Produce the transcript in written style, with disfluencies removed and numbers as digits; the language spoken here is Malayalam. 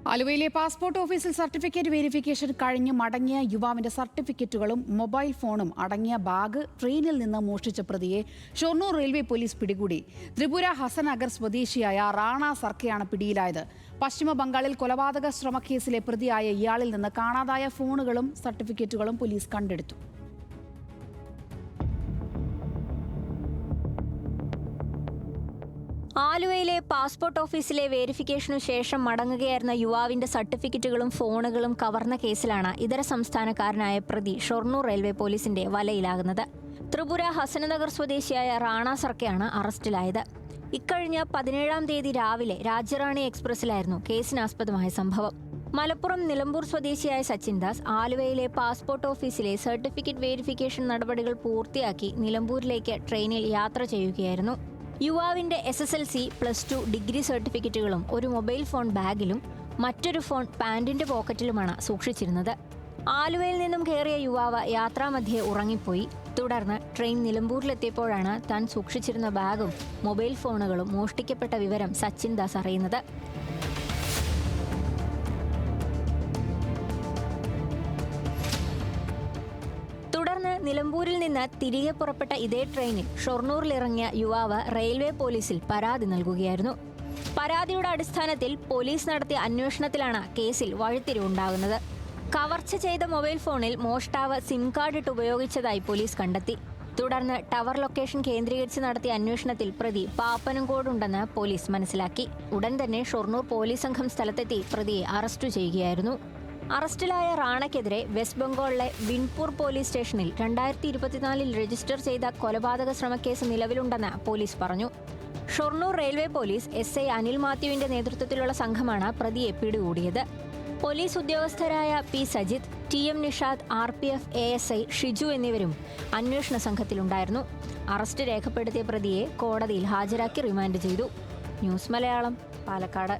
ആലുവയിലെ പാസ്പോർട്ട് ഓഫീസിൽ സർട്ടിഫിക്കറ്റ് വെരിഫിക്കേഷൻ കഴിഞ്ഞ് മടങ്ങിയ യുവാവിന്റെ സർട്ടിഫിക്കറ്റുകളും മൊബൈൽ ഫോണും അടങ്ങിയ ബാഗ് ട്രെയിനിൽ നിന്ന് മോഷ്ടിച്ച പ്രതിയെ ഷൊർണൂർ റെയിൽവേ പോലീസ് പിടികൂടി. ത്രിപുര ഹസനഗർ സ്വദേശിയായ റാണ സർക്കയാണ് പിടിയിലായത്. പശ്ചിമ ബംഗാളിൽ കൊലപാതക ശ്രമക്കേസിലെ പ്രതിയായ ഇയാളിൽ നിന്ന് കാണാതായ ഫോണുകളും സർട്ടിഫിക്കറ്റുകളും പോലീസ് കണ്ടെടുത്തു. ആലുവയിലെ പാസ്പോർട്ട് ഓഫീസിലെ വെരിഫിക്കേഷനു ശേഷം മടങ്ങുകയായിരുന്ന യുവാവിന്റെ സർട്ടിഫിക്കറ്റുകളും ഫോണുകളും കവർന്ന കേസിലാണ് ഇതര സംസ്ഥാനക്കാരനായ പ്രതി ഷൊർണൂർ റെയിൽവേ പോലീസിന്റെ വലയിലാകുന്നത്. ത്രിപുര ഹസനഗർ സ്വദേശിയായ റാണ സർക്കയാണ് അറസ്റ്റിലായത്. ഇക്കഴിഞ്ഞ 17-ാം തീയതി രാവിലെ രാജ്യറാണി എക്സ്പ്രസിലായിരുന്നു കേസിനാസ്പദമായ സംഭവം. മലപ്പുറം നിലമ്പൂർ സ്വദേശിയായ സച്ചിൻ ദാസ് ആലുവയിലെ പാസ്പോർട്ട് ഓഫീസിലെ സർട്ടിഫിക്കറ്റ് വെരിഫിക്കേഷൻ നടപടികൾ പൂർത്തിയാക്കി നിലമ്പൂരിലേക്ക് ട്രെയിനിൽ യാത്ര ചെയ്യുകയായിരുന്നു. യുവാവിന്റെ SSLC, +2 ഡിഗ്രി സർട്ടിഫിക്കറ്റുകളും ഒരു മൊബൈൽ ഫോൺ ബാഗിലും മറ്റൊരു ഫോൺ പാന്റിന്റെ പോക്കറ്റിലുമാണ് സൂക്ഷിച്ചിരുന്നത്. ആലുവയിൽ നിന്നും കയറിയ യുവാവ് യാത്രാമധ്യേ ഉറങ്ങിപ്പോയി. തുടർന്ന് ട്രെയിൻ നിലമ്പൂരിലെത്തിയപ്പോഴാണ് താൻ സൂക്ഷിച്ചിരുന്ന ബാഗും മൊബൈൽ ഫോണുകളും മോഷ്ടിക്കപ്പെട്ട വിവരം സച്ചിൻ ദാസ് അറിയുന്നത്. തുടർന്ന് നിലമ്പൂരിൽ നിന്ന് തിരികെ പുറപ്പെട്ട ഇതേ ട്രെയിനിൽ ഷൊർണൂരിലിറങ്ങിയ യുവാവ് റെയിൽവേ പോലീസിൽ പരാതി നൽകുകയായിരുന്നു. പരാതിയുടെ അടിസ്ഥാനത്തിൽ പോലീസ് നടത്തിയ അന്വേഷണത്തിലാണ് കേസിൽ വഴിത്തിരിവുണ്ടാകുന്നത്. കവർച്ച ചെയ്ത മൊബൈൽ ഫോണിൽ മോഷ്ടാവ് സിം കാർഡ് ഇട്ട് ഉപയോഗിച്ചതായി പോലീസ് കണ്ടെത്തി. തുടർന്ന് ടവർ ലൊക്കേഷൻ കേന്ദ്രീകരിച്ച് നടത്തിയ അന്വേഷണത്തിൽ പ്രതി പാപ്പനംകോടുണ്ടെന്ന് പോലീസ് മനസ്സിലാക്കി. ഉടൻ തന്നെ ഷൊർണൂർ പോലീസ് സംഘം സ്ഥലത്തെത്തി പ്രതിയെ അറസ്റ്റ് ചെയ്യുകയായിരുന്നു. അറസ്റ്റിലായ റാണയ്ക്കെതിരെ വെസ്റ്റ് ബംഗാളിലെ വിൻപൂർ പോലീസ് സ്റ്റേഷനിൽ 2024 രജിസ്റ്റർ ചെയ്ത കൊലപാതക ശ്രമക്കേസ് നിലവിലുണ്ടെന്ന് പോലീസ് പറഞ്ഞു. Shoranur railway police SI Anil മാത്യുവിന്റെ നേതൃത്വത്തിലുള്ള സംഘമാണ് പ്രതിയെ പിടികൂടിയത്. പോലീസ് ഉദ്യോഗസ്ഥരായ P Sajith, TM Nishad, RPF ASI Shiju എന്നിവരും അന്വേഷണ സംഘത്തിലുണ്ടായിരുന്നു. അറസ്റ്റ് രേഖപ്പെടുത്തിയ പ്രതിയെ കോടതിയിൽ ഹാജരാക്കി റിമാൻഡ് ചെയ്തു. ന്യൂസ് മലയാളം, പാലക്കാട്.